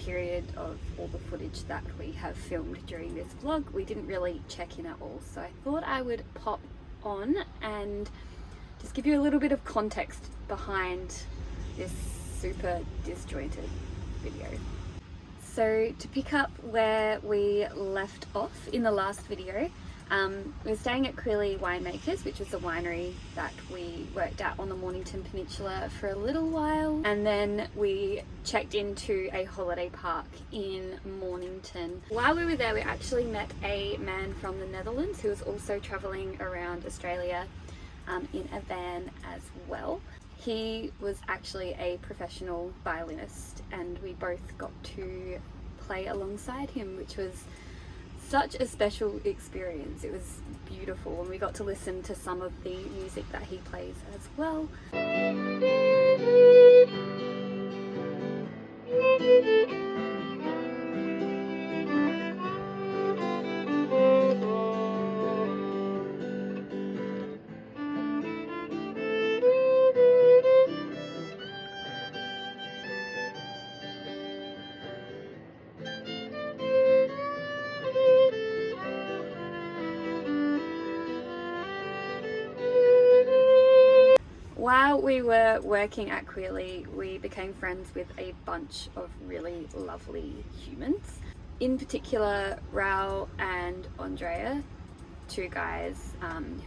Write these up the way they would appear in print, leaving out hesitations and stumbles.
period of all the footage that we have filmed during this vlog, we didn't really check in at all. So I thought I would pop on and just give you a little bit of context behind this super disjointed video. So to pick up where we left off in the last video, we're staying at Queerly Winemakers, which is a winery that we worked at on the Mornington Peninsula for a little while, and then we checked into a holiday park in Mornington. While we were there, we actually met a man from the Netherlands who was also travelling around Australia in a van as well. He was actually a professional violinist, and we both got to play alongside him, which was such a special experience. It was beautiful, and we got to listen to some of the music that he plays as well. While we were working at Queerly, we became friends with a bunch of really lovely humans. In particular, Rach and Andrea, two guys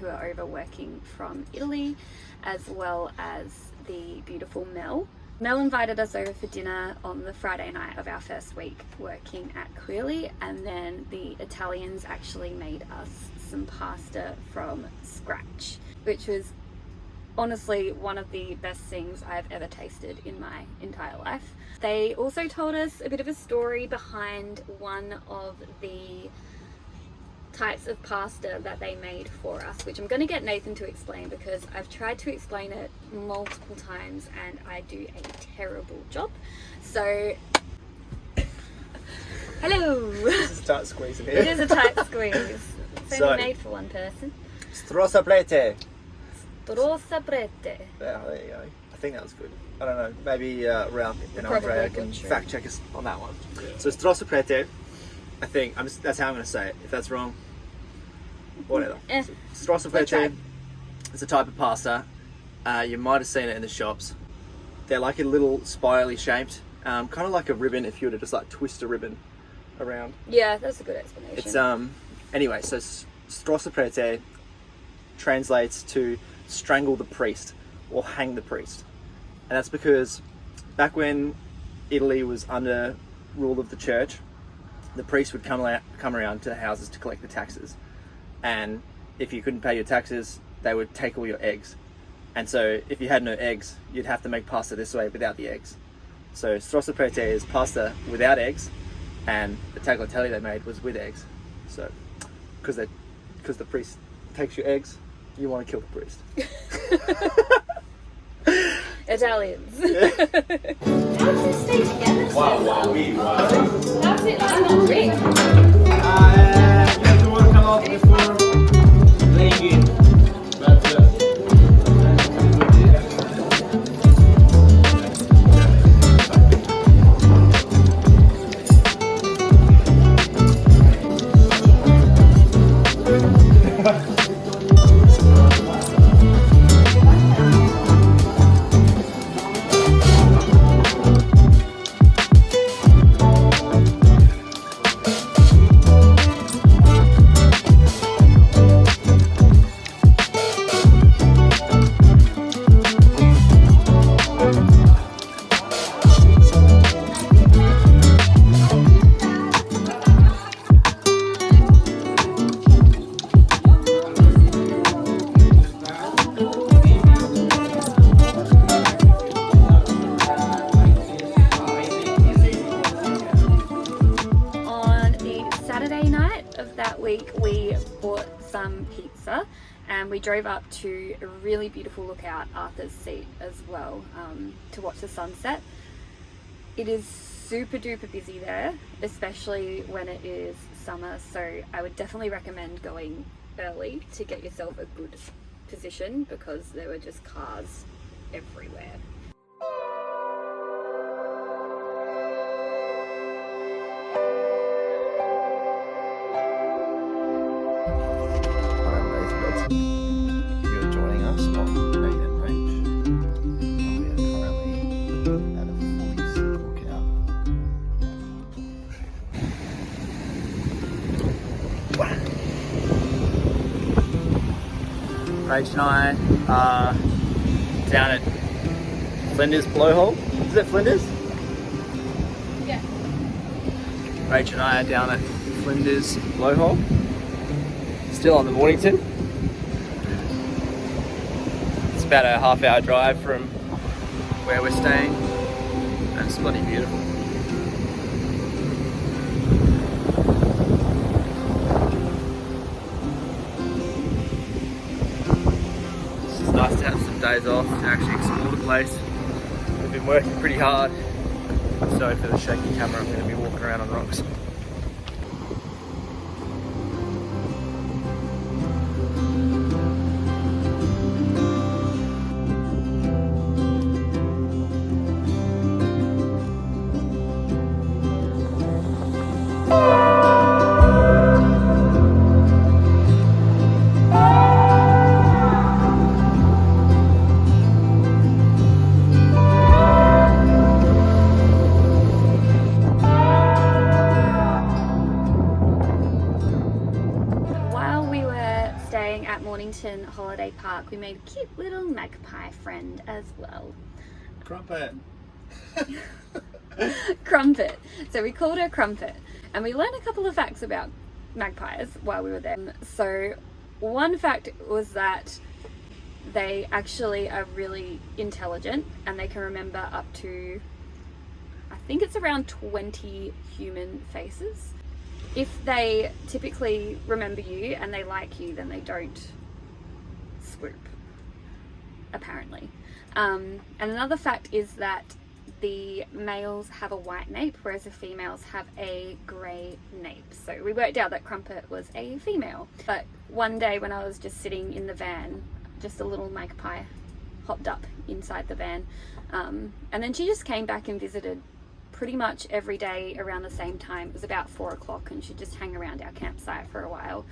who are over working from Italy, as well as the beautiful Mel. Mel invited us over for dinner on the Friday night of our first week working at Queerly, and then the Italians actually made us some pasta from scratch, which was honestly one of the best things I've ever tasted in my entire life. They also told us a bit of a story behind one of the types of pasta that they made for us, which I'm going to get Nathan to explain because I've tried to explain it multiple times and I do a terrible job. So hello! This is a tight squeeze in here. It is a tight squeeze. It's only made for one person. Strosa prete. Rosa prete. Yeah, there you go. I think that was good. I don't know. Maybe Ralph and Andrea can fact check us on that one. Yeah. So strosa prete. I think that's how I'm going to say it. If that's wrong, whatever. So, strosa prete. It's a type of pasta. You might have seen it in the shops. They're like a little spirally shaped, kind of like a ribbon. If you were to just like twist a ribbon around. Yeah, that's a good explanation. It's anyway. So strosa prete translates to strangle the priest or hang the priest, and that's because back when Italy was under rule of the church, the priest would come around to the houses to collect the taxes, and if you couldn't pay your taxes, they would take all your eggs, and so if you had no eggs, you'd have to make pasta this way without the eggs. So strosa prete is pasta without eggs, and the tagliatelle they made was with eggs. So because the priest takes your eggs, you want to kill the priest. Italians. Yeah. How does it stay together? Wow. How does it not break? You have to work a lot before playing it. But pizza, and we drove up to a really beautiful lookout, Arthur's Seat, as well, to watch the sunset. It is super duper busy there, especially when it is summer, so I would definitely recommend going early to get yourself a good position, because there were just cars everywhere. Rach and I are down at Flinders Blowhole. Is it Flinders? Yeah. Rach and I are down at Flinders Blowhole. Still on the Mornington. It's about a half-hour drive from where we're staying, and it's bloody beautiful. It's nice to have some days off to actually explore the place. We've been working pretty hard. Sorry for the shaky camera, I'm going to be walking around on rocks. Mornington Holiday Park, we made a cute little magpie friend as well. Crumpet. Crumpet. So we called her Crumpet, and we learned a couple of facts about magpies while we were there. So one fact was that they actually are really intelligent, and they can remember up to, I think it's around 20 human faces. If they typically remember you and they like you, then they don't swoop, apparently. And another fact is that the males have a white nape, whereas the females have a grey nape. So we worked out that Crumpet was a female. But one day when I was just sitting in the van, just a little magpie hopped up inside the van. And then she just came back and visited pretty much every day around the same time. It was about 4 o'clock, and she'd just hang around our campsite for a while.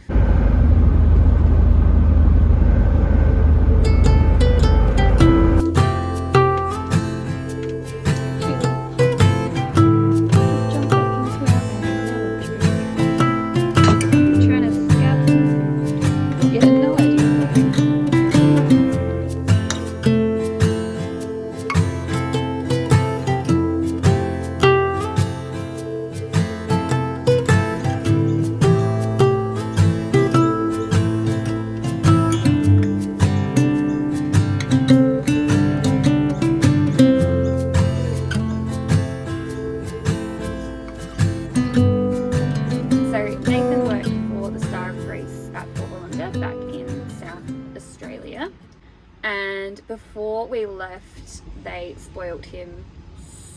And before we left, they spoiled him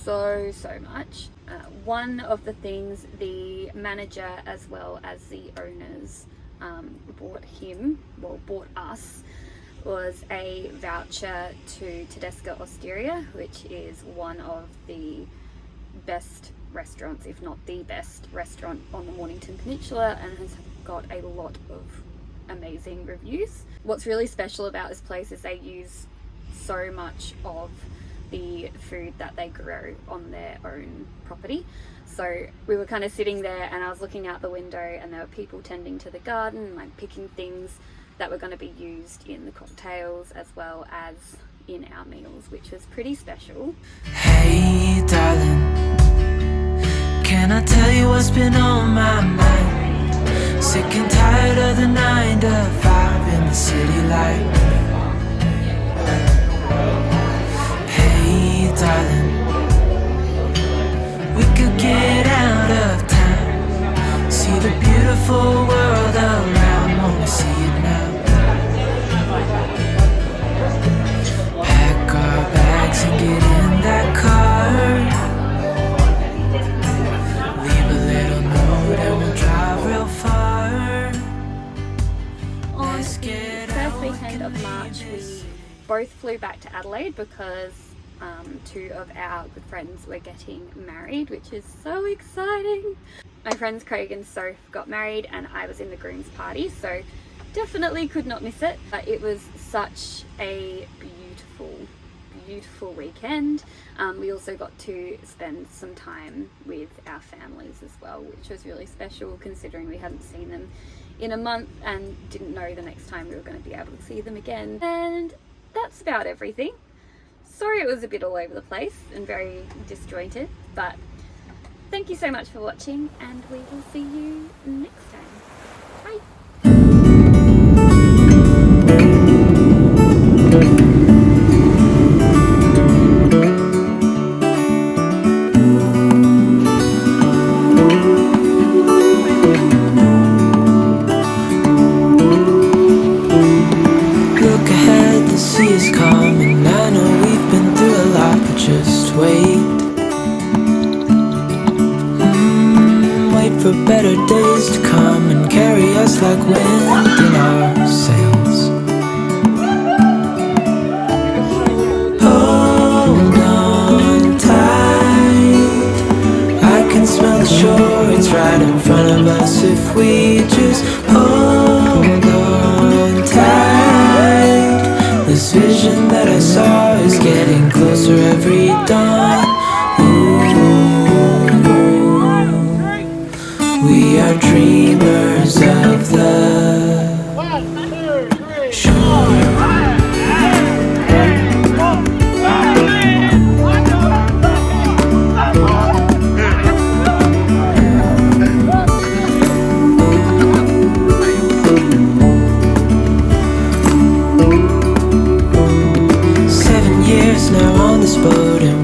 so much. One of the things the manager as well as the owners bought us was a voucher to Tedesca Osteria, which is one of the best restaurants, if not the best restaurant on the Mornington Peninsula, and has got a lot of amazing reviews. What's really special about this place is they use so much of the food that they grow on their own property. So we were kind of sitting there, and I was looking out the window, and there were people tending to the garden, like picking things that were going to be used in the cocktails as well as in our meals, which was pretty special. Hey darling, can I tell you what's been on my mind? Sick and tired of the 9 to 5 in the city life. Hey darling, we could get out of town, see the beautiful world around, wanna see it now. Pack our bags and get in that car, leave a little note and we'll drive real far. On the first weekend of March, we both flew back to Adelaide because 2 of our good friends were getting married, which is so exciting. My friends Craig and Soph got married, and I was in the groom's party, so definitely could not miss it. But it was such a beautiful weekend. We also got to spend some time with our families as well, which was really special considering we hadn't seen them in a month and didn't know the next time we were going to be able to see them again. And that's about everything. Sorry it was a bit all over the place and very disjointed, but thank you so much for watching, and we will see you next time. Bye! Look ahead, the sea is calm, and I know we've been through a lot, but just wait. Wait for better days to come and carry us like wind in our sails. Hold on tight, I can smell the shore, it's right in front of us if we just hold on tight. This vision that I saw is getting closer every dawn. We are dreamers of the shore. 7 years now on this boat, and